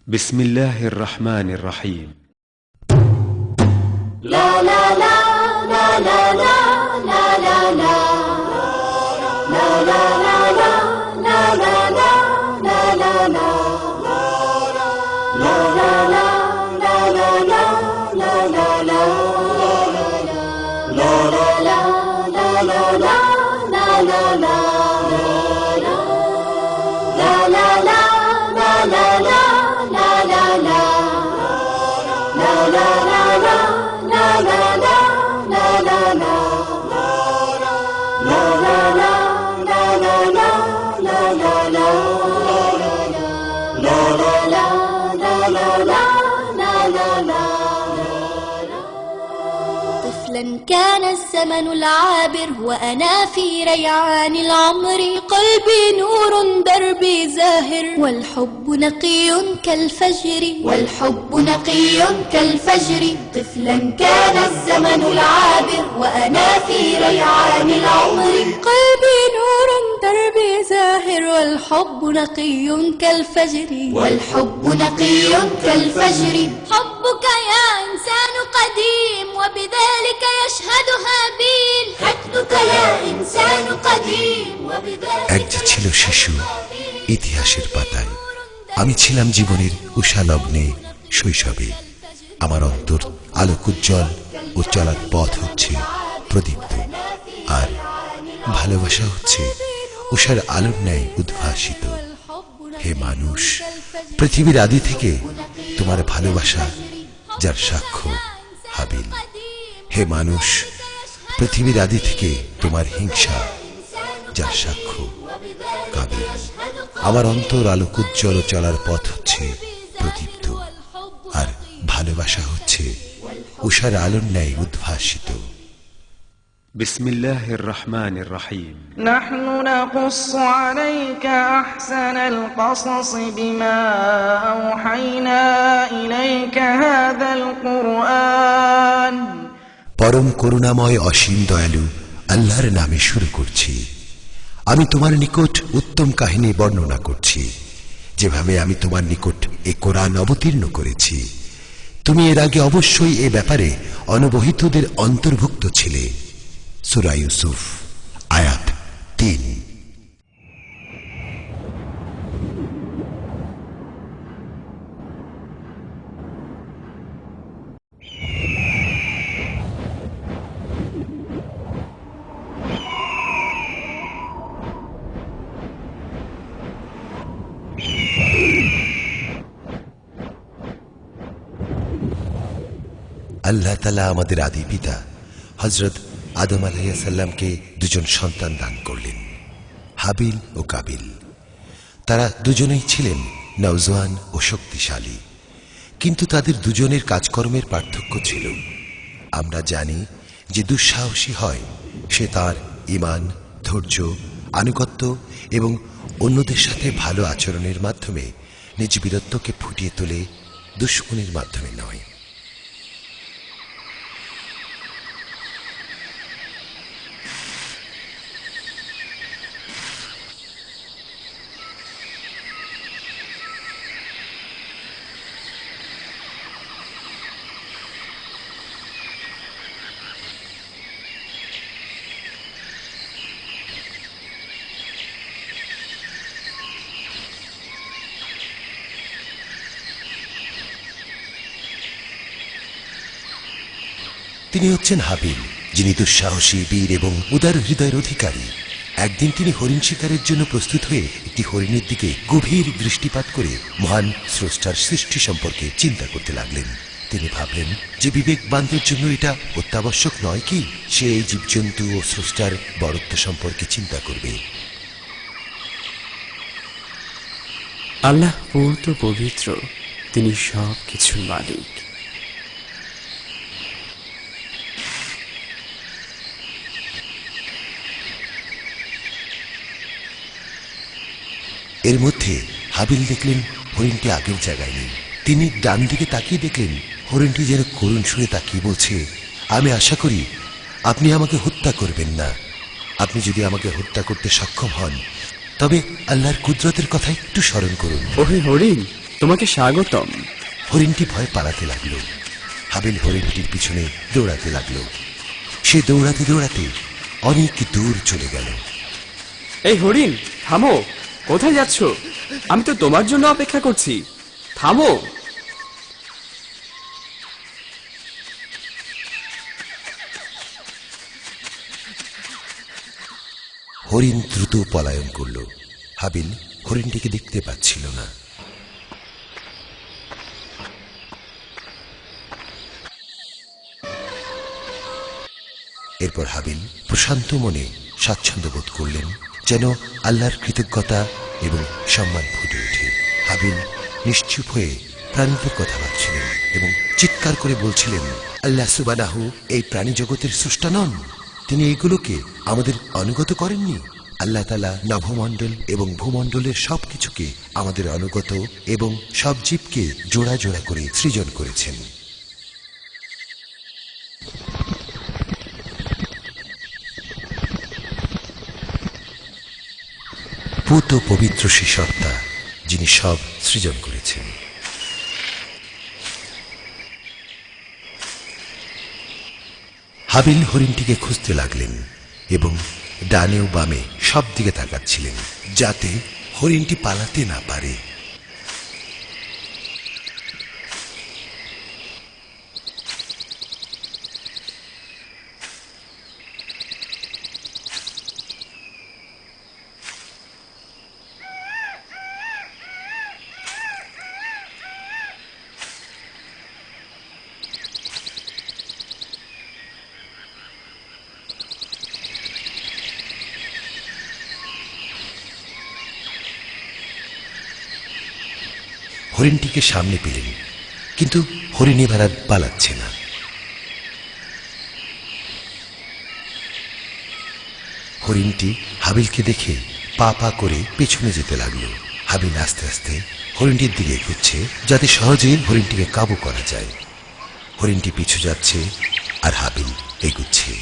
بسم الله الرحمن الرحيم. لا لا لا لا لا لا لا لا لا لا لا لا لا لا لا لا لا طفلا كان الزمن العابر وأنا في ريعان العمر، قلبي نور دربي زاهر والحب نقي كالفجر، والحب نقي كالفجر. طفلا كان الزمن العابر وأنا في ريعان العمر، قلبي نور دربي زاهر والحب نقي كالفجر، والحب نقي كالفجر. حبك يا إنسان قديم وبذلك يشهد هابيل، حقك يا إنسان قديم وبذلك একটি ছিল শিশু ইতিহাসের পাতায়, আমি ছিলাম জীবনের উষালগ্নে শৈশবে। আমার অন্তর আলোকোজ্জ্বল ও চলার পথ হচ্ছে প্রদীপ্ত, আর ভালোবাসা হচ্ছে উষার আলোর ন্যায় উদ্ভাসিত। হে মানুষ, পৃথিবীর আদি থেকে তোমার ভালোবাসা যার সাক্ষ্য হাবিল। হে মানুষ, পৃথিবীর আদি থেকে তোমার হিংসা যার সাক্ষ্য কাবিল। আমার অন্তর আলোকোজ্জ্বল চলার পথ হচ্ছে প্রদীপ্ত, আর ভালোবাসা হচ্ছে উষার আলোর ন্যায় উদ্ভাসিত। بسم الله الرحمن الرحيم. نحن نقص عليك أحسن القصص بما أوحينا إليك هذا القرآن। পরম করুণাময় অসীম দয়ালু আল্লাহর নামে শুরু করছি। আমি তোমার নিকট উত্তম কাহিনী বর্ণনা করছি, যেভাবে আমি তোমার নিকট এ কোরআন অবতীর্ণ করেছি। তুমি এর আগে অবশ্যই এ ব্যাপারে অনবহিতদের অন্তর্ভুক্ত ছিলে। সূরা ইউসুফ আয়াত ৩। আল্লাহ তাআলা আমাদের আদি পিতা হযরত আদম আলাইহিস সালামকে দুজন সন্তান দান করলেন, হাবিল ও কাবিল। তারা দুজনেই ছিলেন নওজোয়ান ও শক্তিশালী, কিন্তু তাদের দুজনের কাজকর্মের পার্থক্য ছিল। আমরা জানি যে দুঃসাহসী হয় সে তার ঈমান, ধৈর্য, আনুগত্য এবং অন্যদের সাথে ভালো আচরণের মাধ্যমে নিজ বীরত্বকে ফুটিয়ে তোলে, দুশ্মনের মাধ্যমে নয়। তিনি হচ্ছেন হাবিল, যিনি দুঃসাহসী, বীর এবং উদার হৃদয়ের অধিকারী। একদিন তিনি হরিণ শিকারের জন্য প্রস্তুত হয়ে একটি হরিণের দিকে গভীর দৃষ্টিপাত করে মহান স্রষ্টার সৃষ্টি সম্পর্কে চিন্তা করতে লাগলেন। তিনি ভাবলেন যে বিবেকবানদের জন্য এটা অত্যাবশ্যক নয় কি সে এই জীবজন্তু ও স্রষ্টার বড়ত্ব সম্পর্কে চিন্তা করবে। আল্লাহ পূর্ণ পবিত্র, তিনি সব কিছুর মালিক। এর মধ্যে হাবিল দেখলেন হরিণটি আগের জায়গায় নেই। তিনি ডান দিকে তাকিয়ে দেখলেন হরিণটি যেন করুণ সুরে তাকিয়ে বলছে, আমি আশা করি আপনি আমাকে হত্যা করবেন না। আপনি যদি আমাকে হত্যা করতে সক্ষম হন তবে আল্লাহর কুদরতের কথা একটু স্মরণ করুন। ওহে হরিণ, তোমাকে স্বাগতম। হরিণটি ভয় পালাতে লাগলো। হাবিল হরিণটির পিছনে দৌড়াতে লাগলো। সে দৌড়াতে দৌড়াতে অনেক দূর চলে গেল। এই হরিণ, থামো! কোথায় যাচ্ছ? আমি তো তোমার জন্য অপেক্ষা করছি। থামো! হরিণ দ্রুত পলায়ন করল। হাবিল হরিণটিকে দেখতে পাচ্ছিল না। এরপর হাবিল প্রশান্ত মনে স্বাচ্ছন্দ্য বোধ করলেন, যেন আল্লাহর কৃতজ্ঞতা এবং সম্মান ফুটে ওঠে। হাবিল নিশ্চুপ হয়ে প্রাণীদের কথা ভাবছিলেন এবং চিৎকার করে বলছিলেন, আল্লাহ সুবহানাহু এই প্রাণী জগতের স্রষ্টা নন? তিনি এইগুলোকে আমাদের অনুগত করেননি? আল্লাহ তাআলা নভমণ্ডল এবং ভূমণ্ডলের সবকিছুকে আমাদের অনুগত এবং সব জীবকে জোড়া জোড়া করে সৃজন করেছেন। পুত পবিত্র সেই সত্তা, যিনি সব সৃজন করেছেন। হাবিল হরিণটিকে খুঁজতে লাগলেন এবং ডানে ও বামে সব দিকে তাকাচ্ছিলেন, যাতে হরিণটি পালাতে না পারে। হরিণটিকে সামনে পেলেন, কিন্তু হরিণ এবার আর পালাচ্ছে না। হরিণটি হাবিলকে দেখে পা পা করে পেছনে যেতে লাগলো। হাবিল আস্তে আস্তে হরিণটির দিকে এগোচ্ছে, যাতে সহজেই হরিণটিকে কাবু করা যায়। হরিণটি পিছু যাচ্ছে আর হাবিল এগুচ্ছে।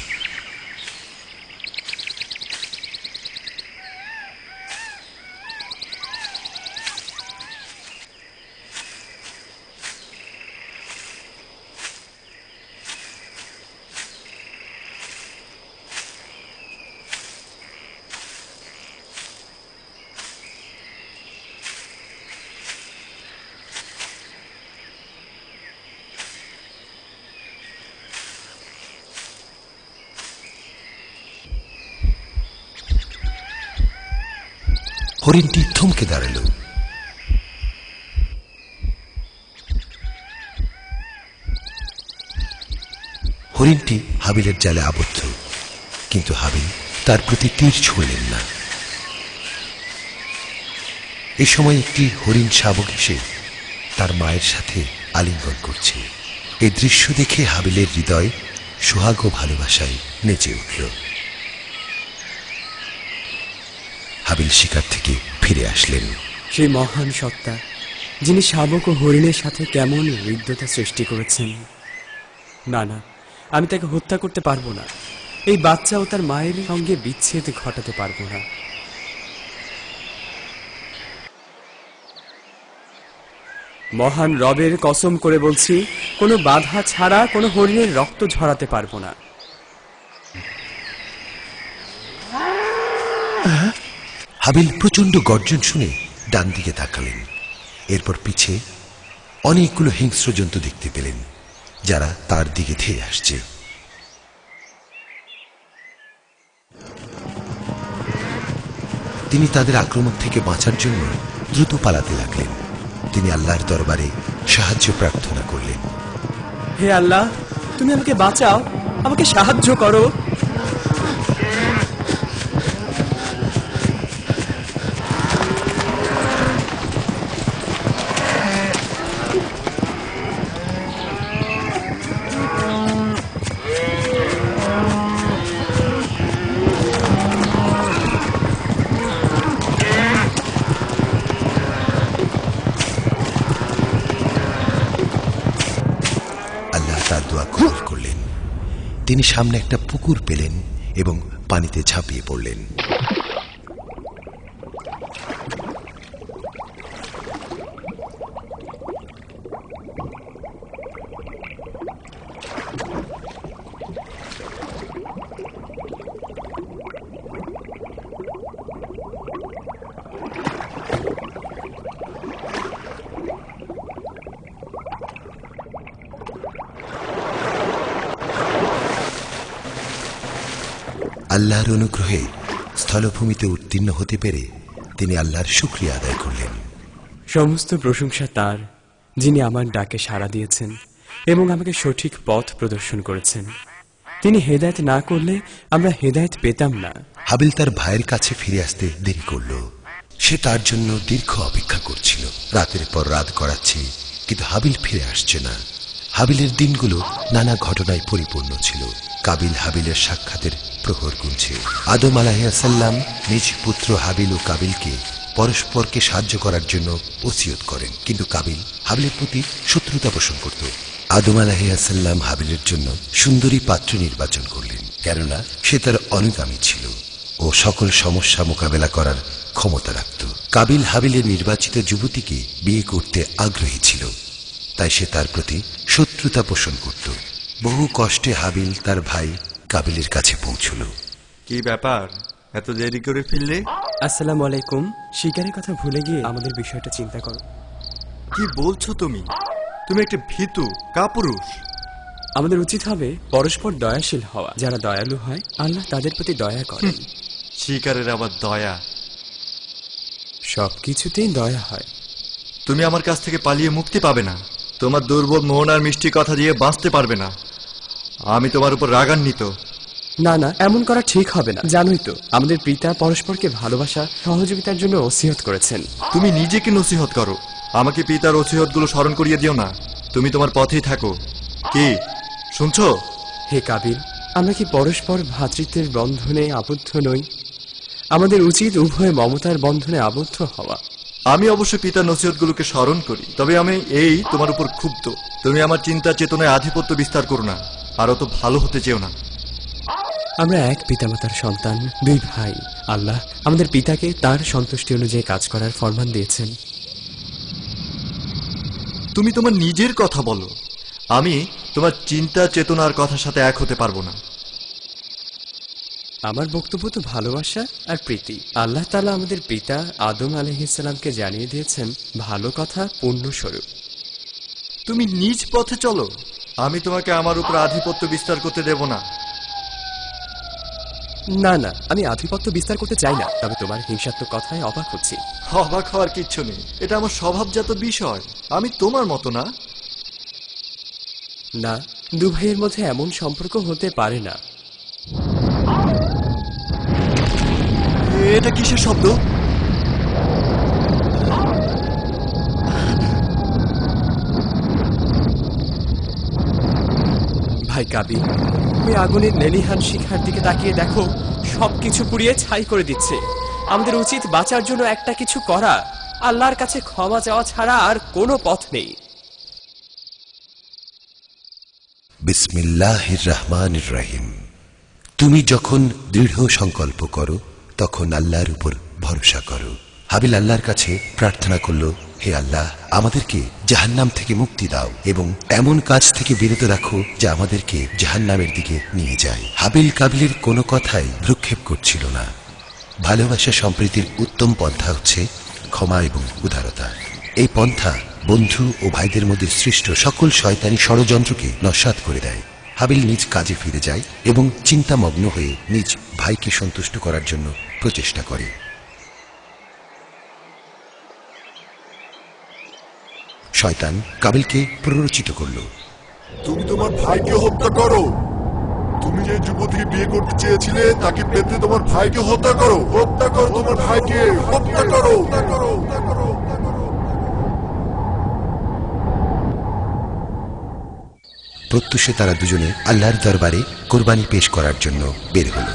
হরিণটি থমকে দাঁড়ালো। হরিণটি হাবিলের জালে আবদ্ধ, কিন্তু হাবিল তার প্রতি তীর ছুঁড়লেন না। এই সময় একটি হরিণ শাবক এসে তার মায়ের সাথে আলিঙ্গন করছে। এই দৃশ্য দেখে হাবিলের হৃদয় সোহাগ ও ভালোবাসায় নেচে উঠল। হাবিল শিকার থেকে ফিরে আসলেন। সেই মহান সত্তা, যিনি শাবক ও হরিণের সাথে কেমন হৃদ্যতা সৃষ্টি করেছেন। না না, আমি তাকে হত্যা করতে পারবো না। এই বাচ্চা ও তার মায়ের সঙ্গে বিচ্ছেদ ঘটাতে পারবো না। মহান রবের কসম করে বলছি, কোনো বাধা ছাড়া কোনো হরিণের রক্ত ঝরাতে পারবো না। হাবিল প্রচন্ড গর্জন শুনে ডান দিকে তাকালেন। এরপর পিছে অনেকগুলো হিংস্র জন্তু দেখতে পেলেন, যারা তার দিকে ধেয়ে আসছে। তিনি তাদের আক্রমণ থেকে বাঁচার জন্য দ্রুত পালাতে লাগলেন। তিনি আল্লাহর দরবারে সাহায্য প্রার্থনা করলেন। হে আল্লাহ, তুমি আমাকে বাঁচাও, আমাকে সাহায্য করো। তার দোয়া কবুল করলেন। তিনি সামনে একটা পুকুর পেলেন এবং পানিতে ঝাঁপিয়ে পড়লেন। আল্লাহর অনুগ্রহে স্থলভূমিতে উত্তীর্ণ হতে পেরে তিনি আল্লাহর শুকরিয়া আদায় করলেন। সমস্ত প্রশংসা তার, যিনি আমার ডাকে সাড়া দিয়েছেন এবং আমাকে সঠিক পথ প্রদর্শন করেছেন। তিনি হেদায়েত না করলে আমরা হেদায়েত পেতাম না। হাবিল তার ভাইয়ের কাছে ফিরে আসতে দেরি করল। সে তার জন্য দীর্ঘ অপেক্ষা করছিল। রাতের পর রাত গড়াচ্ছে, কিন্তু হাবিল ফিরে আসছে না। হাবিলের দিনগুলো নানা ঘটনায় পরিপূর্ণ ছিল। কাবিল হাবিলের সাক্ষাতের প্রহর গুনছে। আদম আলাইহিসসালাম নিজ পুত্র হাবিল ও কাবিলকে পরস্পরকে সাহায্য করার জন্য ওসিয়ত করেন, কিন্তু কাবিল হাবিলের প্রতি শত্রুতা পোষণ করত। আদম আলাইহিসসালাম হাবিলের জন্য সুন্দরী পাত্র নির্বাচন করলেন, কেননা সে তার অনুগামী ছিল ও সকল সমস্যা মোকাবেলা করার ক্ষমতা রাখত। কাবিল হাবিলের নির্বাচিত যুবতীকে বিয়ে করতে আগ্রহী ছিল, তাই সে তার প্রতি শত্রুতা পোষণ করত। বহু কষ্টে হাবিল তার ভাই কাবিলের কাছে পৌঁছল। কি ব্যাপার, এত দেরি করে ফিরলে? আসসালামু আলাইকুম। শিকারের কথা ভুলে গিয়ে আমাদের বিষয়টা চিন্তা করো। কি বলছো তুমি? তুমি একটা ভীতু কাপুরুষ। আমাদের উচিত হবে পরস্পর দয়াশীল হওয়া। যারা দয়ালু হয় আল্লাহ তাদের প্রতি দয়া করেন। শিকারের আবার দয়া? সবকিছুতেই দয়া হয়। তুমি আমার কাছ থেকে পালিয়ে মুক্তি পাবে না। তোমার দুর্বল মন আর মিষ্টি কথা দিয়ে বাঁচতে পারবে না। আমি তোমার উপর রাগান্বিত। না না, এমন করা ঠিক হবে না। জানোই তো আমাদের পিতা পরস্পরকে ভালোবাসা সহযোগিতার জন্য ওসিয়ত করেছেন। তুমি নিজেকে নসিহত করো, আমাকে পিতার ওসিয়তগুলো স্মরণ করিয়ে দিও না। তুমি তোমার পথেই থাকো। কি শুনছো? হে কাবিল, আমরা কি পরস্পর ভ্রাতৃত্বের বন্ধনে আবদ্ধ নই? আমাদের উচিত উভয় মমতার বন্ধনে আবদ্ধ হওয়া। আমি অবশ্য পিতার নসিহতগুলোকে স্মরণ করি, তবে আমি তোমার উপর ক্ষুব্ধ। তুমি আমার চিন্তা চেতনায় আধিপত্য বিস্তার করো না, আর অত ভালো হতে চেও না। আমরা এক পিতামাতার সন্তান, দুই ভাই। আল্লাহ আমাদের পিতাকে তার সন্তুষ্টি অনুযায়ী কাজ করার ফরমান দিয়েছেন। তুমি তোমার নিজের কথা বলো, আমি তোমার চিন্তা চেতনার কথার সাথে এক হতে পারবো না। আমার বক্তব্য তো ভালোবাসা আর প্রীতি। আল্লাহ তাআলা আমাদের পিতা আদম আলাইহিসসালামকে জানিয়ে দিয়েছেন ভালো কথা পুণ্য স্বরূপ। তুমি নিজ পথে চলো, আমি তোমাকে আমার উপর আধিপত্য বিস্তার করতে দেব না। না না, আমি আধিপত্য বিস্তার করতে চাই না, তবে তোমার হিংসাত্মক কথায় অবাক হচ্ছি। অবাক হওয়ার কিচ্ছু নেই, এটা আমার স্বভাবজাত বিষয়। আমি তোমার মতো না। না, দু ভাইয়ের মধ্যে এমন সম্পর্ক হতে পারে না। এটা কিসের শব্দ? ভাই কাবিল, ওই আগুনের লেলিহান শিখার দিকে তাকিয়ে দেখো, সবকিছু পুড়িয়ে ছাই করে দিচ্ছে। আমাদের উচিত বাঁচার জন্য একটা কিছু করা। আল্লাহর কাছে ক্ষমা চাওয়া ছাড়া আর কোনো পথ নেই। বিসমিল্লাহির রহমানির রহিম। তুমি যখন দৃঢ় সংকল্প করো তখন আল্লাহর উপর ভরসা করো। হাবিল আল্লাহর কাছে প্রার্থনা করল, হে আল্লাহ, আমাদেরকে জাহান্নাম থেকে মুক্তি দাও এবং এমন কাজ থেকে বিরত রাখো যা আমাদেরকে জাহান্নামের দিকে নিয়ে যায়। হাবিল কাবিলের কোনো কথাই ভ্রুক্ষেপ করছিল না। ভালোবাসা সম্প্রীতির উত্তম পন্থা হচ্ছে ক্ষমা এবং উদারতা। এই পন্থা বন্ধু ও ভাইদের মধ্যে সৃষ্ট সকল শয়তানি ষড়যন্ত্রকে নস্যাৎ করে দেয়। হাবিল নিজ কাজে ফিরে যায় এবং চিন্তামগ্ন হয়ে নিজ ভাইকে সন্তুষ্ট করার জন্য প্রচেষ্টা করে। শয়তান কাবিলকে প্ররোচিত করল, তুমি তোমার ভাইকে হত্যা করো। তুমি যে যুবতীকে বিয়ে করতে চেয়েছিলে তাকে পেতে তোমার ভাইকে হত্যা করো। হত্যা করো তোমার ভাইকে, হত্যা করো। প্রত্যুষে তারা দুজনে আল্লাহর দরবারে কোরবানি পেশ করার জন্য বের হল।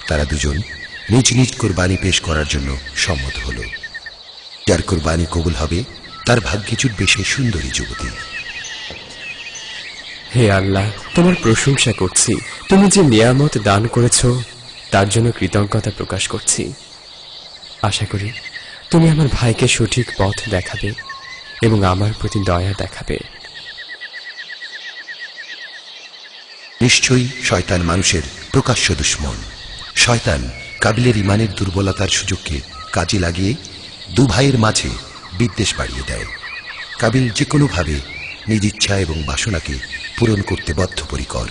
তারা দুজন নিজ নিজ কোরবানি পেশ করার জন্য সম্মত হল। যার কোরবানি কবুল হবে তার ভাগ্যে জুটবে সেই সুন্দরী যুবতী। হে আল্লাহ, তোমার প্রশংসা করছি। তুমি যে নিয়ামত দান করেছ তার জন্য কৃতজ্ঞতা প্রকাশ করছি। আশা করি তুমি আমার ভাইকে সঠিক পথ দেখাবে এবং আমার প্রতি দয়া দেখাবে। নিশ্চয়ই শয়তান মানুষের প্রকাশ্য দুশমন। শয়তান কাবিলের ইমানের দুর্বলতার সুযোগকে কাজে লাগিয়ে দু ভাইয়ের মাঝে বিদ্বেষ বাড়িয়ে দেয়। কাবিল যে কোনোভাবে নিজ ইচ্ছা এবং বাসনাকে পূরণ করতে বদ্ধপরিকর।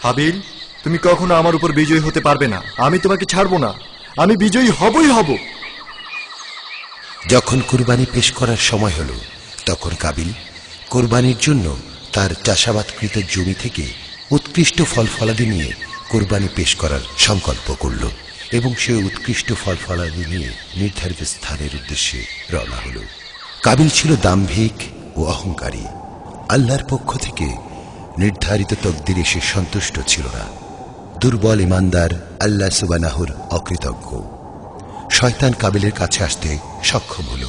হাবিল, তুমি কখনো আমার উপর বিজয়ী হতে পারবে না। আমি তোমাকে ছাড়বো না, আমি বিজয়ী হবই হব। যখন কুরবানি পেশ করার সময় হল, তখন কাবিল কোরবানির জন্য তার চাষাবাদকৃত জমি থেকে উৎকৃষ্ট ফল ফলাদি নিয়ে কোরবানি পেশ করার সংকল্প করল এবং সে উৎকৃষ্ট ফল ফলাদি নিয়ে নির্ধারিত স্থানের উদ্দেশ্যে রওনা হল। কাবিল ছিল দাম্ভিক ও অহংকারী। আল্লাহর পক্ষ থেকে নির্ধারিত তকদিরে সে সন্তুষ্ট ছিল না। দুর্বল ইমানদার, আল্লাহ সুবহানাহুর অকৃতজ্ঞ। শয়তান কাবিলের কাছে আসতে সক্ষম হল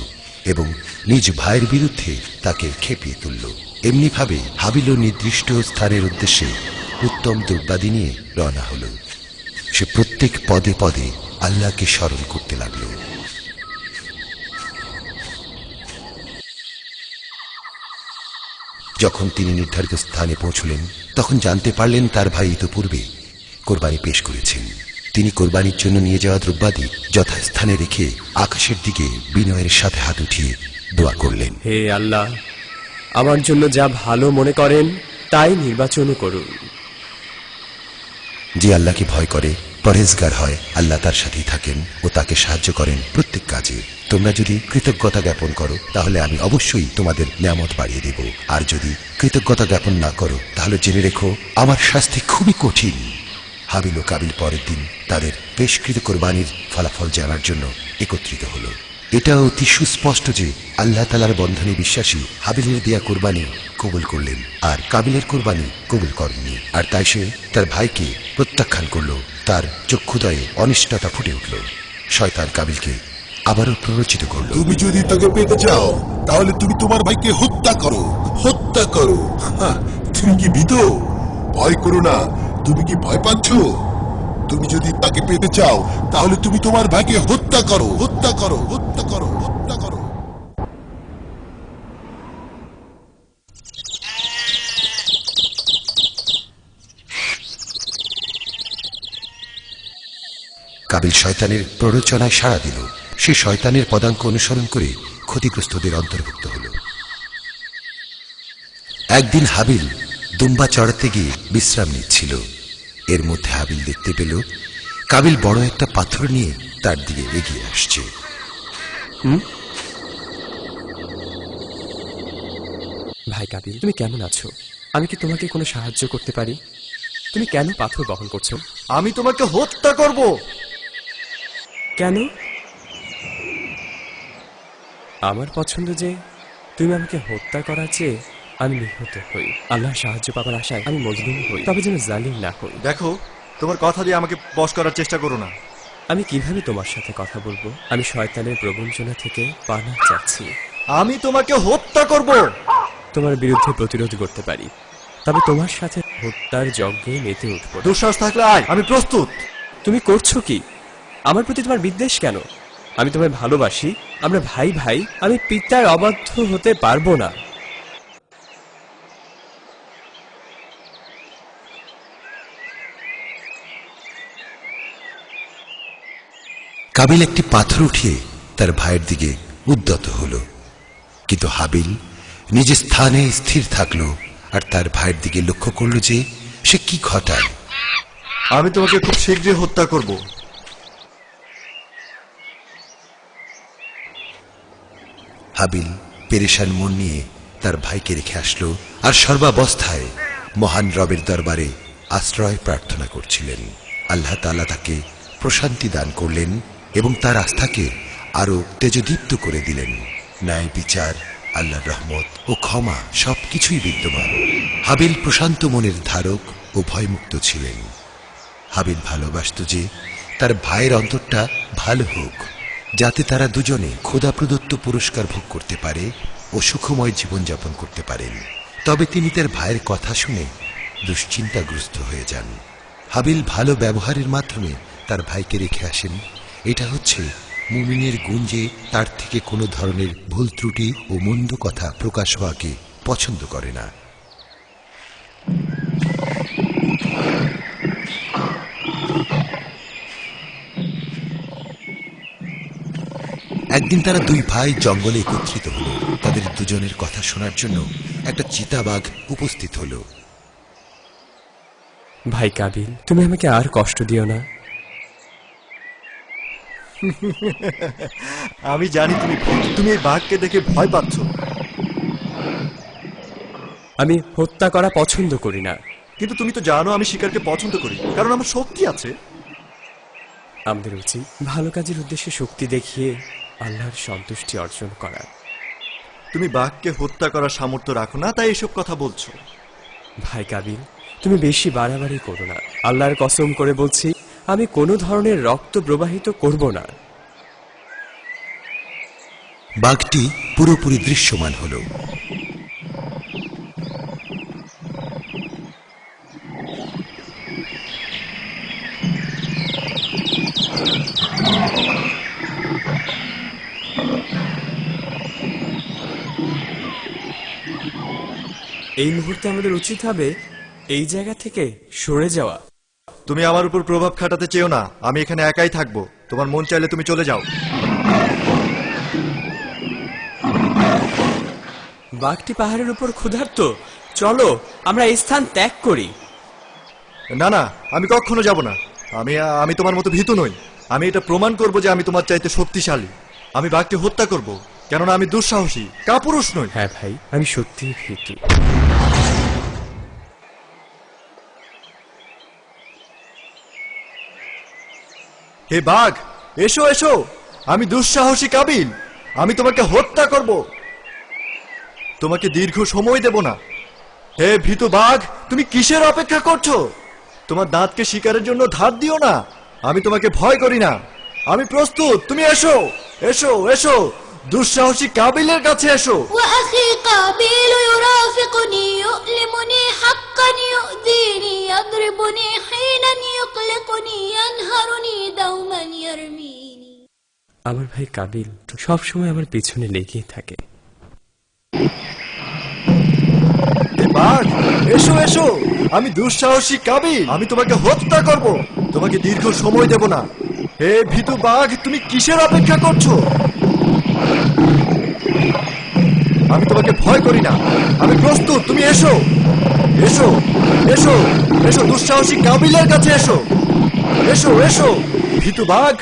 এবং নিজ ভাইয়ের বিরুদ্ধে তাকে খেপিয়ে তুলল। এমনিভাবে হাবিলও নির্দিষ্ট স্থানের উদ্দেশ্যে উত্তম দ্রব্যাদি নিয়ে রওনা হল। সে প্রত্যেক পদে পদে আল্লাহকে স্মরণ করতে লাগল। যখন তিনি নির্ধারিত স্থানে পৌঁছলেন, তখন জানতে পারলেন তার ভাই ইতোপূর্বে কোরবানি পেশ করেছেন। তিনি কোরবানির জন্য নিয়ে যাওয়া দ্রব্যাদি যথাস্থানে রেখে আকাশের দিকে বিনয়ের সাথে হাত উঠিয়ে দোয়া করলেন। হে আল্লাহ, আমার জন্য যা ভালো মনে করেন তাই নির্বাচন করুন। যে আল্লাহকে ভয় করে, পরহেজগার হয়, আল্লাহ তার সাথেই থাকেন ও তাকে সাহায্য করেন প্রত্যেক কাজে। তোমরা যদি কৃতজ্ঞতা জ্ঞাপন করো, তাহলে আমি অবশ্যই তোমাদের নিয়ামত বাড়িয়ে দেব। আর যদি কৃতজ্ঞতা জ্ঞাপন না করো, তাহলে জেনে রেখো আমার শাস্তি খুবই কঠিন। হাবিল ও কাবিল পরের দিন তাদের পেশকৃত কোরবানির ফলাফল জানার জন্য একত্রিত হল। এটা অতি সুস্পষ্ট যে আল্লাহ তাআলার বন্ধনে বিশ্বাসী হাবিলের দেয়া কোরবানি কবুল করলেন আর কাবিলের কোরবানি কবুল করেননি। আর তাই সে তার ভাইকে প্রত্যাখ্যান করল। তার চক্ষুদয়ে অনিষ্টতা ফুটে উঠল। শয়তান কাবিলকে আবারও প্ররোচিত করল। তুমি যদি তাকে পেতে চাও, তাহলে তুমি তোমার ভাইকে হত্যা করো, হত্যা করো। তুমি কি ভীত? ভয় করো না। তুমি কি ভয় পাচ্ছ? তুমি যদি তাকে পেতে চাও, তাহলে তুমি তোমার ভাইকে হত্যা করো, হত্যা করো, হত্যা করো, হত্যা করো। কাবিল শয়তানের প্ররোচনায় সাড়া দিল। সে শয়তানের পদাঙ্ক অনুসরণ করে ক্ষতিগ্রস্তদের অন্তর্ভুক্ত হল। একদিন হাবিল দুম্বা চড়াতে গিয়ে বিশ্রাম নিচ্ছিল। এর মধ্যে হাবিল দেখতে পেল কাবিল বড় একটা পাথর নিয়ে তার দিকে এগিয়ে আসছে। ভাই কাবিল, তুমি কেমন আছো? আমি কি তোমাকে কোনো সাহায্য করতে পারি? তুমি কেন পাথর বহন করছো? আমি তোমাকে হত্যা করব। কেন? আমার পছন্দ যে তুমি আমাকে হত্যা করার চেয়ে আমি নিহত হই। আল্লাহর সাহায্য পাবার আশায় আমি মজলুম হই, তবে যেন জালিম না হই। দেখো, তোমার কথা দিয়ে আমাকে বশ করার চেষ্টা করো না। আমি কিভাবে তোমার সাথে কথা বলবো? আমি শয়তানের প্রবঞ্চনা থেকে পানা চাচ্ছি। আমি তোমাকে হত্যা করব। তোমার বিরুদ্ধে প্রতিরোধ করতে পারি, তবে তোমার সাথে হত্যার যজ্ঞে মেতে উঠবো। দুঃসাহস থাকলে আয়, আমি প্রস্তুত। তুমি করছো কি? আমার প্রতি তোমার বিদ্বেষ কেন? আমি তোমায় ভালোবাসি, আমরা ভাই ভাই। আমি পিতার অবাধ্য হতে পারবো না। কাবিল একটি পাথর উঠিয়ে তার ভাইয়ের দিকে উদ্যত হল, কিন্তু হাবিল নিজ স্থানে স্থির থাকল আর তার ভাইয়ের দিকে লক্ষ্য করল যে সে কি ঘটায়। আমি তোমাকে খুব শীঘ্রই হত্যা করব। হাবিল পেরেশান মন নিয়ে তার ভাইকে রেখে আসলো আর সর্বাবস্থায় মহান রবের দরবারে আশ্রয় প্রার্থনা করছিলেন। আল্লাহ তাআলা তাকে প্রশান্তি দান করলেন এবং তার আস্থাকে আরো তেজদীপ্ত করে দিলেন। ন্যায় বিচার, আল্লাহর রহমত ও ক্ষমা সবকিছুই বিদ্যমান। হাবিল প্রশান্ত মনের ধারক ও ভয়মুক্ত ছিলেন। হাবিল ভালোবাসত যে তার ভাইয়ের অন্তরটা ভালো হোক, যাতে তারা দুজনে খোদা প্রদত্ত পুরস্কার ভোগ করতে পারে ও সুখময় জীবনযাপন করতে পারেন। তবে তিনি তার ভাইয়ের কথা শুনে দুশ্চিন্তাগ্রস্ত হয়ে যান। হাবিল ভালো ব্যবহারের মাধ্যমে তার ভাইকে রেখে আসেন। এটা হচ্ছে মুমিনের গুণ যে তার থেকে কোনো ধরনের ভুল ত্রুটি ও মন্দ কথা প্রকাশ হওয়াকে পছন্দ করে না। একদিন তারা দুই ভাই জঙ্গলে একত্রিত হলো। তাদের দুজনের কথা শোনার জন্য একটা চিতাবাঘ উপস্থিত হলো। ভাই কাবিল, তুমি আমাকে আর কষ্ট দিও না। আমি জানি তুমি এই বাঘকে দেখে ভয় পাচ্ছ। আমি হত্যা করা পছন্দ করি না। কিন্তু তুমি তো জানো আমি শিকারকে পছন্দ করি, কারণ আমার শক্তি আছে। আমাদের উচিত ভালো কাজের উদ্দেশ্যে শক্তি দেখিয়ে আল্লাহর সন্তুষ্টি অর্জন করা। তুমি বাঘকে হত্যা করার সামর্থ্য রাখো না, তাই এসব কথা বলছো। ভাই কাবিল, তুমি বেশি বাড়াবাড়ি করো না। আল্লাহর কসম করে বলছি, আমি কোনো ধরনের রক্ত প্রবাহিত করব না। বাঘটি পুরোপুরি দৃশ্যমান হলো। এই মুহূর্তে আমাদের উচিত হবে এই জায়গা থেকে সরে যাওয়া। তুমি আমার উপর প্রভাব খাটাতে চেও না। আমি এখানে একাই থাকবো। তোমার মন চাইলে তুমি চলে যাও। বাঘটি পাহাড়ের উপর ক্ষুধার্ত। চলো আমরা এই স্থান ত্যাগ করি। না না, আমি কখনো যাব না। আমি তোমার মতো ভীতু নই। আমি এটা প্রমাণ করব যে আমি তোমার চাইতে শক্তিশালী। আমি বাঘকে হত্যা করব, কেননা আমি দুঃসাহসী, কাপুরুষ নই। হ্যাঁ ভাই, আমি সত্যিই ভীতু। হে বাঘ, এসো এসো। আমি দুঃসাহসী কাবিল। আমি তোমাকে হত্যা করব। তোমাকে দীর্ঘ সময় দেব না। হে ভীতু বাঘ, তুমি কিসের অপেক্ষা করছো? তোমার দাঁতকে শিকারের জন্য ধার দিও না। আমি তোমাকে ভয় করি না। আমি প্রস্তুত। তুমি এসো এসো এসো, দুঃসাহসী কাবিলের কাছে এসো। وأخي قابيل يرافقني يؤلمني حقا يؤذيني يضربني حينا يقلقني ينهرني دوما يرميني। আমার ভাই কাবিল সব সময় আমার পিছনে লেগেই থাকে। বাঘ, এসো এসো। আমি দুঃসাহসী কাবিল। আমি তোমাকে হত্যা করব। তোমাকে দীর্ঘ সময় দেব না। হে ভীতু বাঘ, তুমি কিসের অপেক্ষা করছো? আমি তোমাকে ভয় করি না। আমি প্রস্তুত। তুমি এসো এসো এসো এসো, দুঃসাহসী কাবিলের কাছে এসো। এসো এসো ভীতু বাঘ।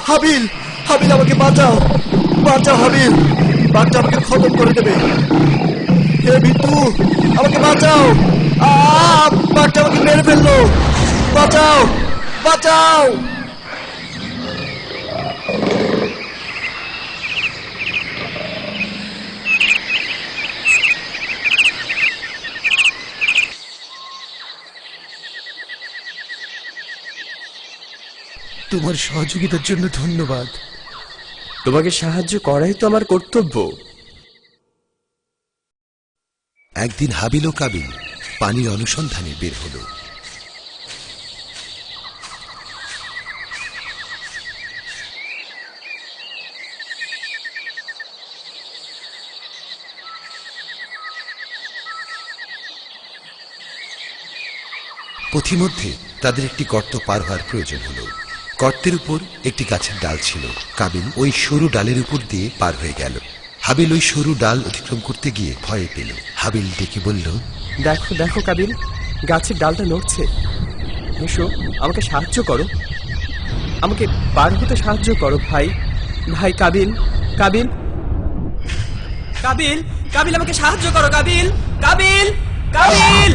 হাবিল, হাবিল আমাকে বাঁচাও, বাঁচাও হাবিল। বাঘটা আমাকে খতম করে দেবে। হে ভীতু, আমাকে বাঁচাও। বাঘটা আমাকে মেরে ফেললো। বাঁচাও, বাঁচাও। তোমার সহযোগিতার জন্য ধন্যবাদ। তোমাকে সাহায্য করাই তো আমার কর্তব্য। একদিন হাবিল ও কাবিল পানির অনুসন্ধানে বের হলো। পথিমধ্যে তাদের একটি গর্ত পার হওয়ার প্রয়োজন হলো। গর্তের উপর একটি গাছের ডাল ছিল। কাবিল ওই সরু ডালের উপর দিয়ে পার হয়ে গেল। হাবিল ওই সরু ডাল অতিক্রম করতে গিয়ে ভয় পেল। হাবিল ডেকে বলল, দেখো দেখো কাবিল, গাছের ডালটা নড়ছে। এসো, আমাকে সাহায্য করো। আমাকে পার হতে সাহায্য করো ভাই। ভাই কাবিল, কাবিল, কাবিল, কাবিল, আমাকে সাহায্য করো কাবিল, কাবিল, কাবিল,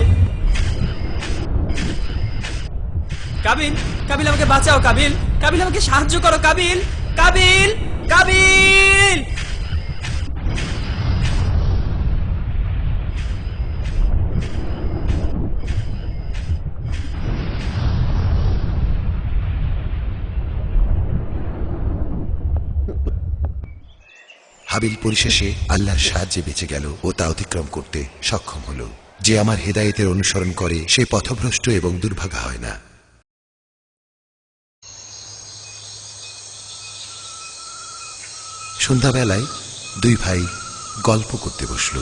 কাবিল, কাবিল, আমাকে বাঁচাও কাবিল, কাবিল, আমাকে সাহায্য করো কাবিল, কাবিল, কাবিল। হাবিল পরিশেষে আল্লাহর সাহায্যে বেঁচে গেল ও তা অতিক্রম করতে সক্ষম হল। যে আমার হেদায়েতের অনুসরণ করে সে পথভ্রষ্ট এবং দুর্ভাগা হয় না। সন্ধ্যাবেলায় দুই ভাই গল্প করতে বসল।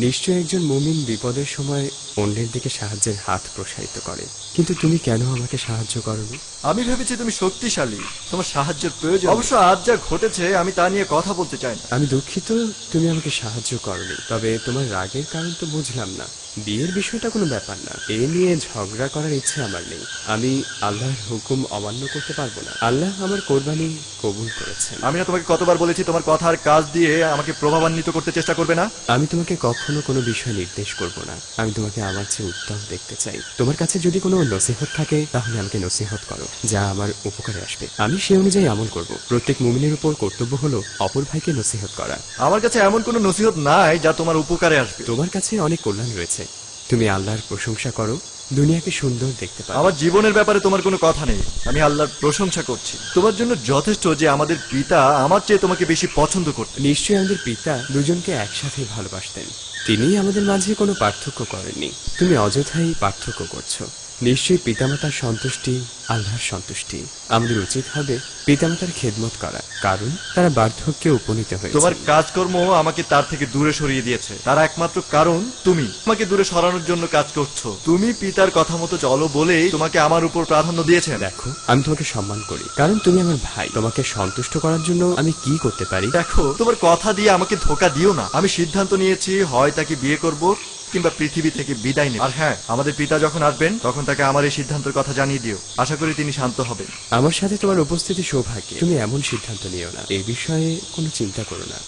নিশ্চয়ই একজন মুমিন বিপদের সময় অন্যের দিকে সাহায্যের হাত প্রসারিত করে, কিন্তু তুমি কেন আমাকে সাহায্য করনি? আমি ভেবেছি তুমি শক্তিশালী, তোমার সাহায্যের প্রয়োজন। অবশ্য আজ যা ঘটেছে আমি তা নিয়ে কথা বলতে চাই না। আমি দুঃখিত তুমি আমাকে সাহায্য করনি, তবে তোমার রাগের কারণ তো বুঝলাম না। বিয়ের বিষয়টা কোনো ব্যাপার না, এ নিয়ে ঝগড়া করার ইচ্ছে আমার নেই। আমি আল্লাহর হুকুম অমান্য করতে পারবো না। আল্লাহ আমার কোরবানি কবুল করেছেন। আমি না তোমাকে কতবার বলেছি তোমার কথা আর কাজ দিয়ে আমাকে প্রভাবান্বিত করতে চেষ্টা করবে না? আমি তোমাকে কখনো কোনো বিষয় নির্দেশ করব না। আমি তোমাকে আমার চেয়ে উত্তম দেখতে চাই। তোমার কাছে যদি কোনো নসিহত থাকে তাহলে আমাকে নসিহত করো, যা আমার উপকারে আসবে। আমি সে অনুযায়ী আমল করব। প্রত্যেক মুমিনের উপর কর্তব্য হলো অপর ভাইকে নসিহত করা। আমার কাছে এমন কোনো নসিহত নাই যা তোমার উপকারে আসবে। তোমার কাছে অনেক কল্যাণ রয়েছে, তুমি আল্লাহর প্রশংসা করো, দুনিয়াকে সুন্দর দেখতে পাও। আমার জীবনের ব্যাপারে তোমার কোনো কথা নেই, আমি আল্লাহর প্রশংসা করছি। তোমার জন্য যথেষ্ট যে আমাদের পিতা আমার চেয়ে তোমাকে বেশি পছন্দ করতেন। নিশ্চয়ই আমাদের পিতা দুজনকে একসাথে ভালোবাসতেন, তিনি আমাদের মাঝে কোনো পার্থক্য করেননি। তুমি অযথাই পার্থক্য করছো। নিশ্চয়ই পিতামাতার সন্তুষ্টি আল্লাহর সন্তুষ্টি। আমাদের উচিত হবে পিতামাতার খেদমত করা, কারণ তারা বার্ধক্যে উপনীত হয়েছে। তোমার কাজকর্ম আমাকে তার থেকে দূরে সরিয়ে দিয়েছে, তার একমাত্র কারণ তুমি আমাকে দূরে সরানোর জন্য কাজ করছো। তুমি পিতার কথা মতো চলো বলেই তোমাকে আমার উপর প্রাধান্য দিয়েছেন। দেখো, আমি তোমাকে সম্মান করি, কারণ তুমি আমার ভাই। তোমাকে সন্তুষ্ট করার জন্য আমি কি করতে পারি? দেখো, তোমার কথা দিয়ে আমাকে ধোকা দিও না। আমি সিদ্ধান্ত নিয়েছি, হয় তাকে বিয়ে করব কিংবা পৃথিবী থেকে বিদায় নেব। আর হ্যাঁ, আমাদের পিতা যখন আসবেন তখন তাকে আমার এই সিদ্ধান্তের কথা জানিয়ে দিও। আশা করি তিনি শান্ত হবেন। আমার সাথে তোমার উপস্থিতি সৌভাগ্য। তুমি এমন সিদ্ধান্ত নিও না, এই বিষয়ে কোনো চিন্তা করো না।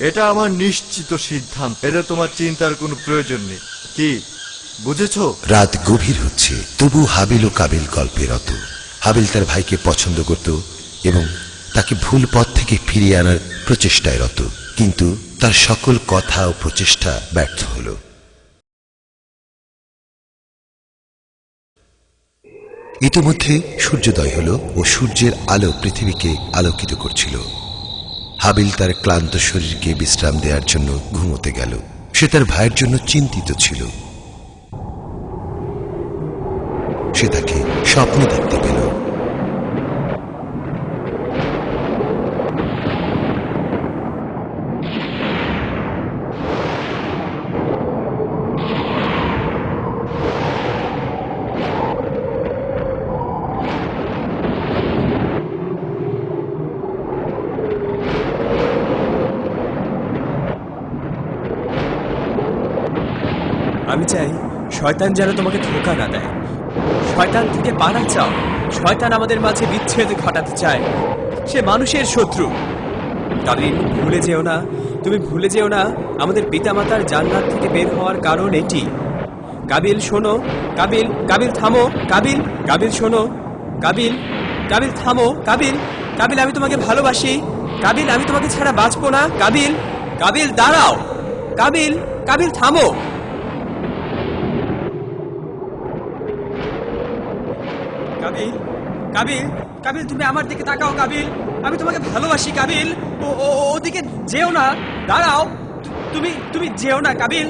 এটা আমার নিশ্চিত সিদ্ধান্ত, এটা তোমার চিন্তার কোনো প্রয়োজন নেই। কি বুঝেছো? রাত গভীর হচ্ছে, তবু হাবিল ও কাবিল গল্পে রত। হাবিল তার ভাইকে পছন্দ করত এবং তাকে ভুল পথ থেকে ফিরিয়ে আনার প্রচেষ্টায় রত, কিন্তু তার সকল কথা ও প্রচেষ্টা ব্যর্থ হল। ইতিমধ্যে সূর্যোদয় হল ও সূর্যের আলো পৃথিবীকে আলোকিত করছিল। হাবিল তার ক্লান্ত শরীরকে বিশ্রাম দেওয়ার জন্য ঘুমোতে গেল। সে তার ভাইয়ের জন্য চিন্তিত ছিল। সে তাকে স্বপ্নে দেখতে পেল। আমি চাই শয়তান যেন তোমাকে ধোঁকা না দেয়। শয়তান থেকে পানা চাও। শয়তান আমাদের মাঝে বিচ্ছেদ ঘটাতে চায়, সে মানুষের শত্রু। কাবিল, ভুলে যেও না, তুমি ভুলে যেও না আমাদের পিতামাতার জান্নাত থেকে বের হওয়ার কারণ এটি। কাবিল শোনো, কাবিল, কাবিল থামো, কাবিল, কাবিল শোনো, কাবিল, কাবিল থামো, কাবিল, কাবিল আমি তোমাকে ভালোবাসি, কাবিল আমি তোমাকে ছাড়া বাঁচবো না, কাবিল, কাবিল দাঁড়াও, কাবিল, কাবিল থামো। কাবিল, কাবিল, কাবিল তুমি আমার দিকে তাকাও, কাবিল আমি তোমাকে ভালোবাসি, কাবিল ওদিকে যেও না, দাঁড়াও, তুমি তুমি যেও না, কাবিল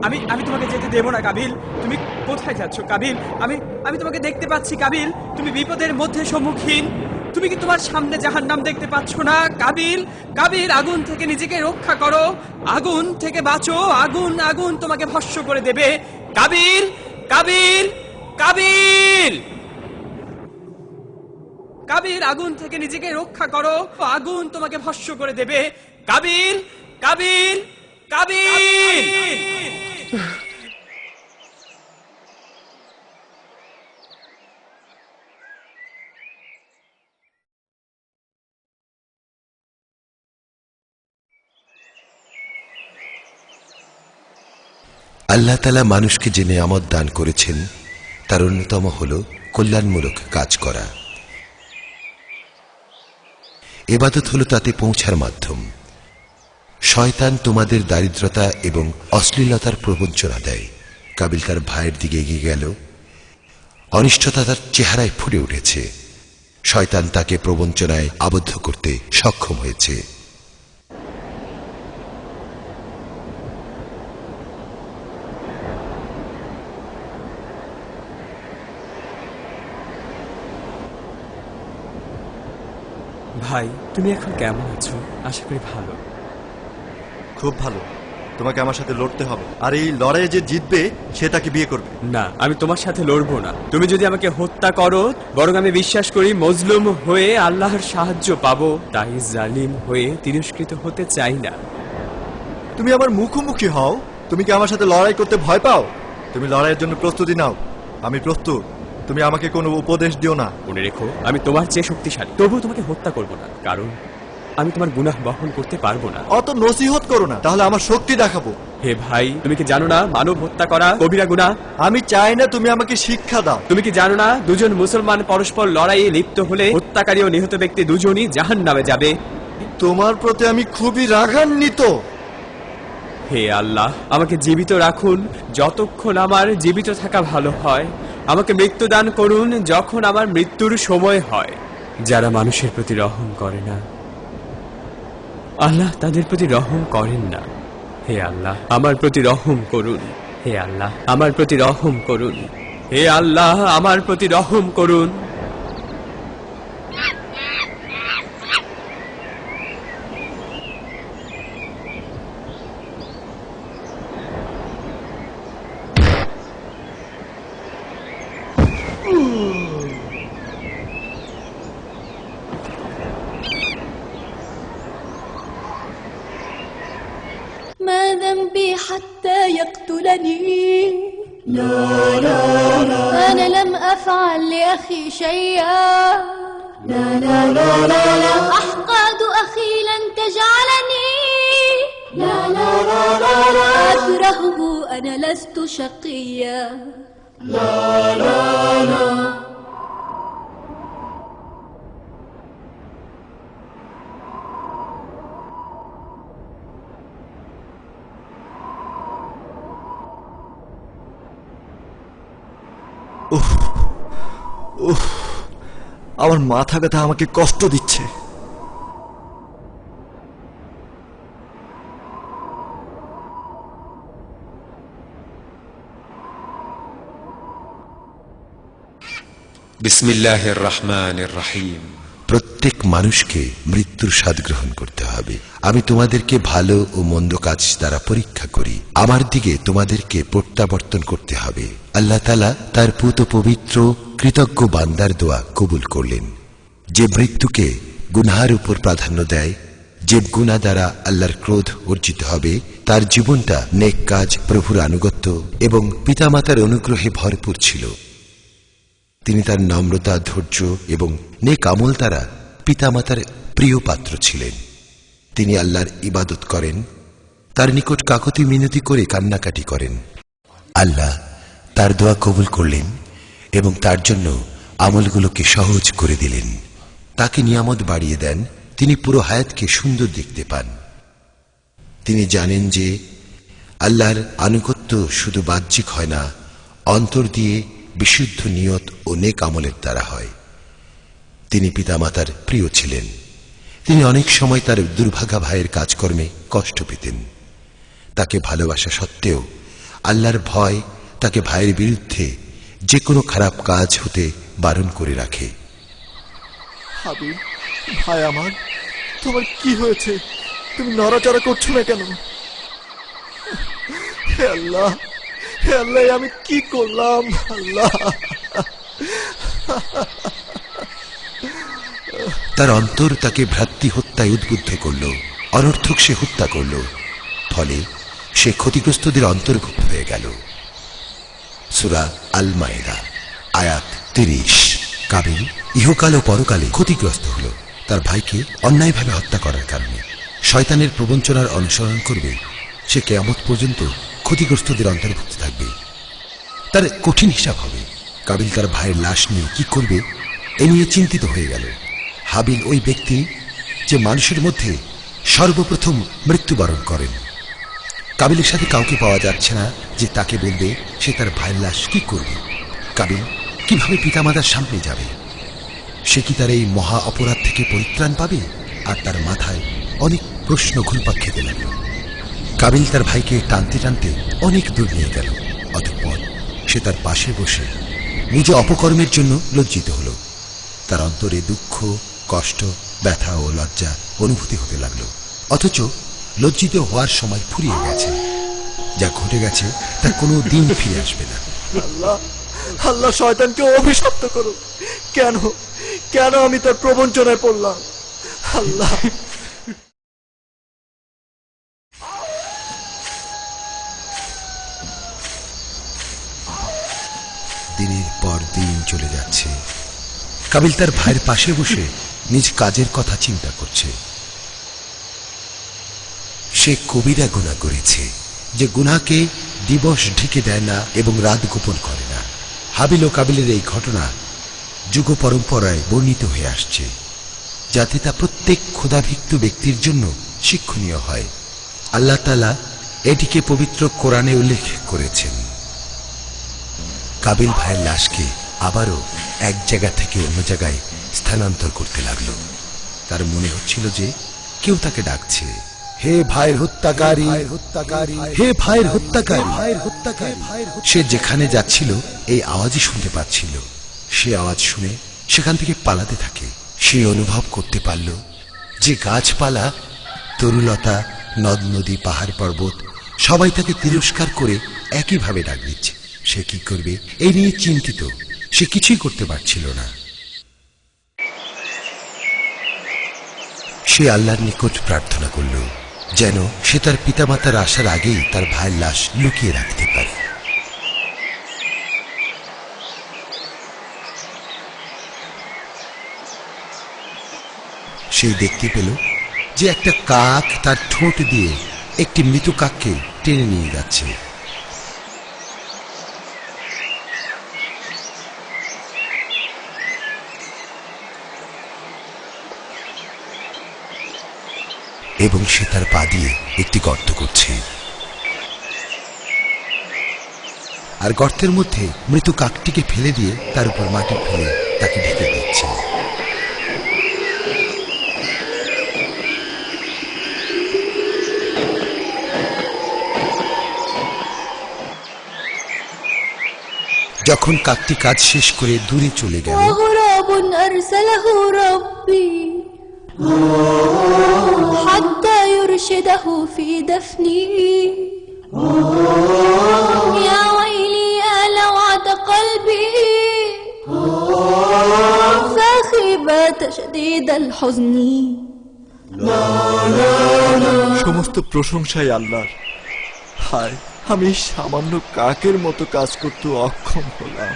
আমি আমি তোমাকে যেতে দেবো না, কাবিল তুমি কোথায় যাচ্ছ, কাবিল আমি আমি তোমাকে দেখতে পাচ্ছি, কাবিল তুমি বিপদের মধ্যে সম্মুখীন। তুমি কি তোমার সামনে জাহান্নাম দেখতে পাচ্ছ না, কাবিল? কাবিল আগুন থেকে নিজেকে রক্ষা করো, আগুন থেকে বাঁচো, আগুন আগুন তোমাকে ভস্ম করে দেবে, কাবিল, কাবিল, কাবিল, কাবিল আগুন থেকে নিজেকে রক্ষা করো, আগুন তোমাকে ভস্ম করে দেবে, কাবিল, কাবিল, কাবিল। আল্লাহ তাআলা মানুষকে যে নেয়ামত দান করেছেন তার অন্যতম হল কল্যাণমূলক কাজ করা। ইবাদত হলো তাতে পৌঁছার মাধ্যম। শয়তান তোমাদের দারিদ্রতা এবং অশ্লীলতার প্রবঞ্চনা দেয়। কাবিল তার ভাইয়ের দিকে এগিয়ে গেল। অনিষ্টতা তার চেহারায় ফুটে উঠেছে। শয়তান তাকে প্রবঞ্চনায় আবদ্ধ করতে সক্ষম হয়েছে। ভাই, তুমি এখন কেমন আছো? আশা করি ভালো। খুব ভালো। তোমাকে আমার সাথে লড়তে হবে, আর এই লড়াইয়ে যে জিতবে সে তাকে বিয়ে করবে। না, আমি তোমার সাথে লড়বো না। তুমি যদি আমাকে হত্যা করো, বরং আমি বিশ্বাস করি মজলুম হয়ে আল্লাহর সাহায্য পাবো, তাই জালিম হয়ে তিরস্কৃত হতে চাই না। তুমি আমার মুখোমুখি হও। তুমি কি আমার সাথে লড়াই করতে ভয় পাও? তুমি লড়াইয়ের জন্য প্রস্তুতি নাও। আমি প্রস্তুত। তুমি আমাকে কোনো উপদেশ দিও না। মনে রেখো, আমি তোমার চেয়ে শক্তিশালী, তবুও তোমাকে হত্যা করবো না, কারণ আমি তোমার গুনাহ বহন করতে পারবো না। অত নসিহত করো না, তাহলে আমার শক্তি দেখাবো। হে ভাই, তুমি কি জানো না মানব হত্যা করা কবিরা গুনাহ? আমি চাই না তুমি আমাকে শিক্ষা দাও। তুমি কি জানো না দুজন মুসলমান পরস্পর লড়াইয়ে লিপ্ত হলে হত্যাকারী ও নিহত ব্যক্তি দুজনই জাহান্নামে যাবে? তোমার প্রতি আমি খুবই রাগান্বিত। হে আল্লাহ, আমাকে জীবিত রাখুন যতক্ষণ আমার জীবিত থাকা ভালো হয়। আমাকে মৃত্যু দান করুন যখন আমার মৃত্যুর সময় হয়। যারা মানুষের প্রতি রহম করে না, আল্লাহ তাদের প্রতি রহম করেন না। হে আল্লাহ, আমার প্রতি রহম করুন। হে আল্লাহ, আমার প্রতি রহম করুন। হে আল্লাহ, আমার প্রতি রহম করুন। ما ذنبي حتى يقتلني؟ لا لا لا، أنا لم أفعل لأخي شيئا. لا لا لا لا لا، أحقاد أخي لن تجعلني. لا لا لا لا لا، أكرهه أنا لست شقيا. لا لا لا. আমার মাথা ব্যথা আমাকে কষ্ট দিচ্ছে। বিসমিল্লাহির রহমানির রহিম। প্রত্যেক মানুষকে মৃত্যুর স্বাদ গ্রহণ করতে হবে। আমি তোমাদেরকে ভালো ও মন্দ কাজ দ্বারা পরীক্ষা করি, আমার দিকে তোমাদেরকে প্রত্যাবর্তন করতে হবে। আল্লাহ তাআলা তার পুত পবিত্র কৃতজ্ঞ বান্দার দোয়া কবুল করলেন, যে মৃত্যুকে গুনাহের উপর প্রাধান্য দেয়, যে গুনাহ দ্বারা আল্লাহর ক্রোধ অর্জিত হবে, তার জীবনটা নেক কাজ, প্রভুর আনুগত্য এবং পিতামাতার অনুগ্রহে ভরপুর ছিল। তিনি তার নম্রতা, ধৈর্য এবং নেক আমল দ্বারা পিতামাতার প্রিয় পাত্র ছিলেন। তিনি আল্লাহর ইবাদত করেন, তার নিকট কাকতি মিনতি করে কান্নাকাটি করেন। আল্লাহ তার দোয়া কবুল করলেন এবং তার জন্য আমলগুলোকে সহজ করে দিলেন। তাকে নিয়ামত বাড়িয়ে দেন, তিনি পুরো হায়াতকে সুন্দর দেখতে পান। তিনি জানেন যে আল্লাহর আনুগত্য শুধু বাহ্যিক হয় না, অন্তর দিয়ে বিশুদ্ধ নিয়ত ও নেক আমলের দ্বারা হয়। তিনি পিতামাতার প্রিয় ছিলেন। তিনি অনেক সময় তার দুর্ভাগা ভাইয়ের কাজকর্মে কষ্ট পেতেন। তাকে ভালোবাসা সত্ত্বেও আল্লাহর ভয় তাকে ভাইয়ের বিরুদ্ধে যে কোনো খারাপ কাজ হতে বারণ করে রাখে। হাবিব, ভাই আমার, তোমার কি হয়েছে? তুমি নড়াচড়া করছো না কেন? হে আল্লাহ, হে আল্লাহ, আমি কি করলাম? আল্লাহ, তার অন্তর তাকে ভ্রাতৃ হত্যায় উদ্বুদ্ধ করল, অনর্থক সে হত্যা করল, ফলে সে ক্ষতিগ্রস্তদের অন্তর্ভুক্ত হয়ে গেল। সূরা আল মায়েদা আয়াত 30। কাবিল ইহকাল ও পরকালে ক্ষতিগ্রস্ত হল তার ভাইকে অন্যায়ভাবে হত্যা করার কারণে। শয়তানের প্রবঞ্চনার অনুসরণ করবে, সে কিয়ামত পর্যন্ত ক্ষতিগ্রস্তদের অন্তর্ভুক্ত থাকবে। তার কঠিন হিসাব হবে। কাবিল তার ভাইয়ের লাশ নিয়ে কি করবে এ নিয়ে চিন্তিত হয়ে গেল। হাবিল ওই ব্যক্তি যে মানুষের মধ্যে সর্বপ্রথম মৃত্যুবরণ করেন। কাবিলের সাথে কাউকে পাওয়া যাচ্ছে না যে তাকে বলবে সে তার ভাইয়ের লাশ কি করবে। কাবিল কিভাবে পিতামাতার সামনে যাবে? সে কি তার এই মহা অপরাধ থেকে পরিত্রাণ পাবে? আর তার মাথায় অনেক প্রশ্ন ঘুরপাক খেতে লাগলো। কাবিল তার ভাইকে টানতে টানতে অনেক দূর নিয়ে গেল। অতঃপর সে তার পাশে বসে নিজে অপকর্মের জন্য লজ্জিত হল। তার অন্তরে দুঃখ, কষ্ট, ব্যথা ও লজ্জা অনুভূতি হতে লাগলো, অথচ লজ্জিত হওয়ার সময় ফুরিয়ে গেছে। যা ঘটে গেছে তা কোনো দিন ফিরে আসবে না। আল্লাহ আল্লাহ শয়তানকে অভিশপ্ত করো। কেন কেন আমি তার প্রবঞ্চনায় পড়লাম? আল্লাহ দিনের পর দিন চলে যাচ্ছে। কাবিল তার ভাইয়ের পাশে বসে নিজ কাজের কথা চিন্তা করছে। সে কবিরা গুনাহ করেছে, যে গুনাহকে দিবস ঢেকে দেয় না এবং রাত গোপন করে না। হাবিল ও কাবিলের এই ঘটনা যুগ পরম্পরায় বর্ণিত হয়ে আসছে, যাতে তা প্রত্যেক ক্ষুধাভিক্ত ব্যক্তির জন্য শিক্ষণীয় হয়। আল্লাহ তাআলা এটিকে পবিত্র কোরআনে উল্লেখ করেছেন। কাবিল ভাইয়ের লাশকে আবারও এক জায়গা থেকে অন্য জায়গায় স্থানান্তর করতে লাগলো। তার মনে হচ্ছিল যে কেউ তাকে ডাকছে, হে ভাইয়ের হত্যাকারী, হে ভাইয়ের হত্যাকারী। সে যেখানে যাচ্ছিল এই আওয়াজই শুনতে পাচ্ছিল। সে আওয়াজ শুনে সেখান থেকে পালাতে থাকে। সে অনুভব করতে পারল যে গাছপালা, তরুলতা, নদ নদী, পাহাড় পর্বত সবাই তাকে তিরস্কার করে একইভাবে ডাক দিচ্ছে। সে কি করবে এই নিয়ে চিন্তিত। সে কিছুই করতে পারছিল না। সে আল্লাহর নিকট প্রার্থনা করল যেন সে তার পিতামাতার আসার আগেই তার ভাইয়ের লাশ লুকিয়ে রাখতে পারে। সে দেখতে পেল যে একটা কাক তার ঠোঁট দিয়ে একটি মৃত কাককে টেনে নিয়ে যাচ্ছে। এবং সে তার পা দিয়ে একটি গর্ত করছে, আর গর্তের মধ্যে মৃত কাকটিকে ফেলে দিয়ে তার উপর মাটি ফেলে তাকে ঢেকে দিচ্ছে। যখন কাকটি কাজ শেষ করে দূরে চলে গেল, وغراب أرسله ربي حتى يرشده في دفني يا ويلي يا لوعة قلبي فاخبة شديد الحزن। সমস্ত প্রশংসাই আল্লাহর। হায়, আমি সামান্য কাকের মতো কাজ করতে অক্ষম হলাম।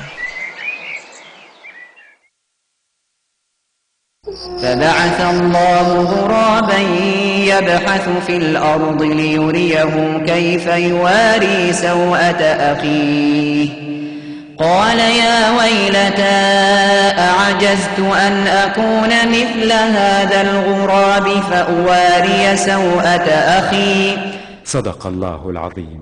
فبعث الله غرابا يبحث في الأرض ليريه كيف يواري سوءة أخيه قال يا ويلتى أعجزت أن أكون مثل هذا الغراب فأواري سوءة أخي صدق الله العظيم।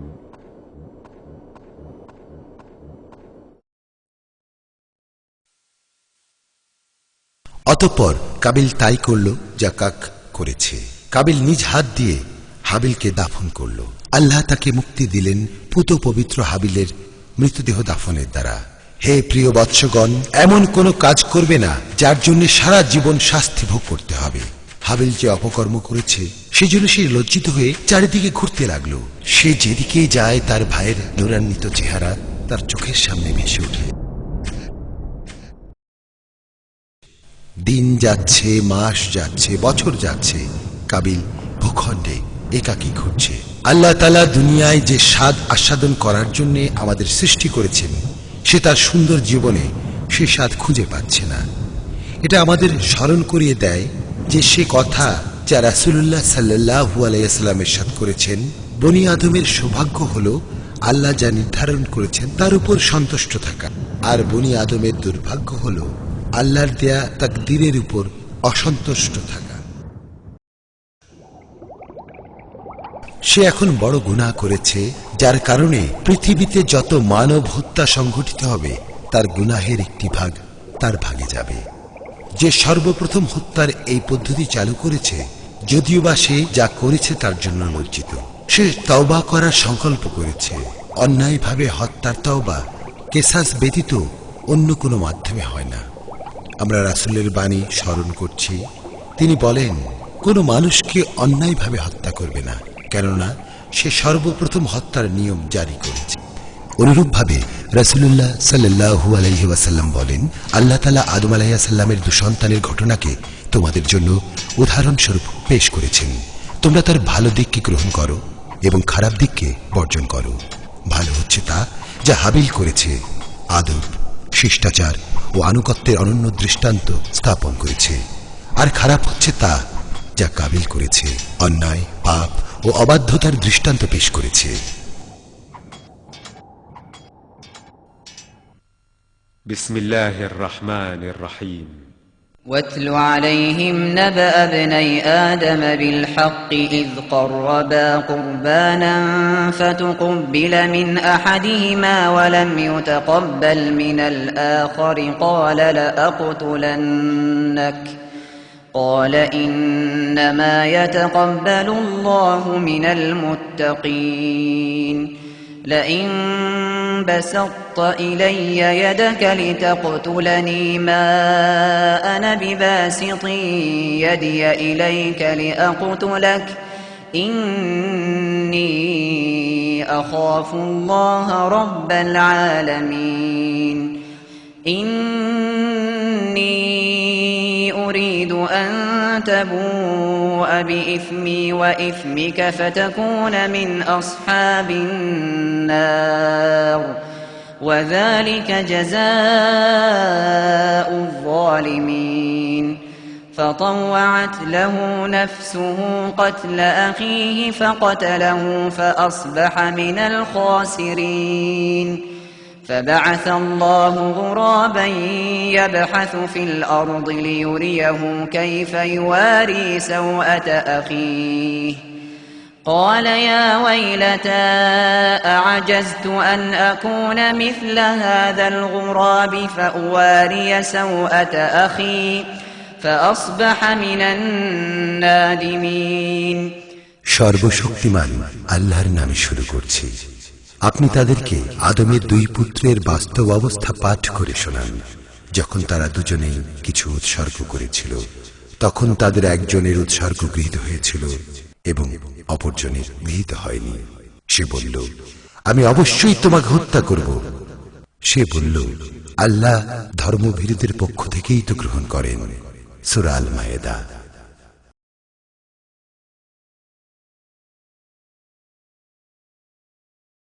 অতঃপর কাবিল তাই করল যা কাক করেছে। কাবিল নিজ হাত দিয়ে হাবিলকে দাফন করল। আল্লাহ তাকে মুক্তি দিলেন পুত পবিত্র হাবিলের মৃতদেহ দাফনের দ্বারা। হে প্রিয় বৎসগণ, এমন কোনো কাজ করবে না যার জন্য সারা জীবন শাস্তি ভোগ করতে হবে। হাবিল যে অপকর্ম করেছে সেজন্য সে লজ্জিত হয়ে চারিদিকে ঘুরতে লাগলো। সে যেদিকে যায় তার ভাইয়ের নূরান্বিত চেহারা তার চোখের সামনে ভেসে ওঠে। দিন যাচ্ছে, মাস যাচ্ছে, বছর যাচ্ছে, কাবিল ভূখণ্ডে একাকী ঘুরছে। আল্লাহ তাআলা দুনিয়ায় যে স্বাদ আস্বাদন করার জন্য আমাদের সৃষ্টি করেছেন, সে তার সুন্দর জীবনে সে স্বাদ খুঁজে পাচ্ছে না। এটা আমাদের স্মরণ করিয়ে দেয় যে সে কথা যা রাসূলুল্লাহ সাল্লাল্লাহু আলাইহি ওয়াসাল্লাম ইরশাদ করেছেন, বনি আদমের সৌভাগ্য হলো আল্লাহ যা নির্ধারণ করেছেন তার উপর সন্তুষ্ট থাকা, আর বনি আদমের দুর্ভাগ্য হলো আল্লাহর দেয়া তাকদীরের উপর অসন্তুষ্ট থাকা। সে এখন বড় গুনাহ করেছে, যার কারণে পৃথিবীতে যত মানব হত্যা সংঘটিত হবে তার গুনাহের একটি ভাগ তার ভাগে যাবে। যে সর্বপ্রথম হত্যার এই পদ্ধতি চালু করেছে, যদিও বা সে যা করেছে তার জন্য লজ্জিত, সে তওবা করার সংকল্প করেছে। অন্যায়ভাবে হত্যার তওবা কেসাস ব্যতীত অন্য কোনো মাধ্যমে হয় না। আমরা রাসূলের বাণী স্মরণ করছি। তিনি বলেন, কোনো মানুষকে অন্যায়ভাবে হত্যা করবে না, কেননা সে সর্বপ্রথম হত্যার নিয়ম জারি করেছে। অনুরূপভাবে রাসূলুল্লাহ সাল্লাল্লাহু আলাইহি ওয়াসাল্লাম বলেন, আল্লাহ তাআলা আদম আলাইহিস সালামের 2 সন্তানের ঘটনাকে তোমাদের জন্য উদাহরণস্বরূপ পেশ করেছেন। তোমরা তার ভালো দিককে গ্রহণ করো এবং খারাপ দিককে বর্জন করো। ভালো হচ্ছে তা যা হাবিল করেছে, আদব, শিষ্টাচার ও আনুগত্যের অনন্য দৃষ্টান্ত স্থাপন করেছে। আর খারাপ হচ্ছে তা যা কাবিল করেছে, অন্যায়, পাপ ও অবাধ্যতার দৃষ্টান্ত পেশ করেছে। বিসমিল্লাহির রহমানির রহিম। واتل عليهم نبأ ابني آدم بالحق إذ قربا قربانا فتقبل من أحدهما ولم يتقبل من الآخر قال إنما يتقبل الله من المتقين لئن بسطت إلي يدك لتقتلني ما أنا بباسط يدي إليك لأقتلك إني أخاف الله رب العالمين إني أريد أن تبوء بإثمي وإثمك فتكون من أصحاب النار وذلك جزاء الظالمين فطوعت له نفسه قتل أخيه فقتله فأصبح من الخاسرين فبعث الله غرابا يبحث في الأرض ليريه كيف يواري سوءة أخيه قال يا ويلتى أعجزت أن أكون مثل هذا الغراب فأواري سوءة أخي فأصبح من النادمين সর্বশক্তিমান আল্লাহর নামে শুরু করছি। আপনি তাদেরকে আদমের 2 পুত্রের বাস্তব অবস্থা পাঠ করে শোনান। যখন তারা দুজনেই কিছু উৎসর্গ করেছিল, তখন তাদের একজনের উৎসর্গ গৃহীত হয়েছিল এবং অপরজনের গৃহীত হয়নি। সে বলল, আমি অবশ্যই তোমাকে হত্যা করব। সে বলল, আল্লাহ ধর্মভীরুদের পক্ষ থেকেই তো গ্রহণ করেন। সূরা আল মায়েদা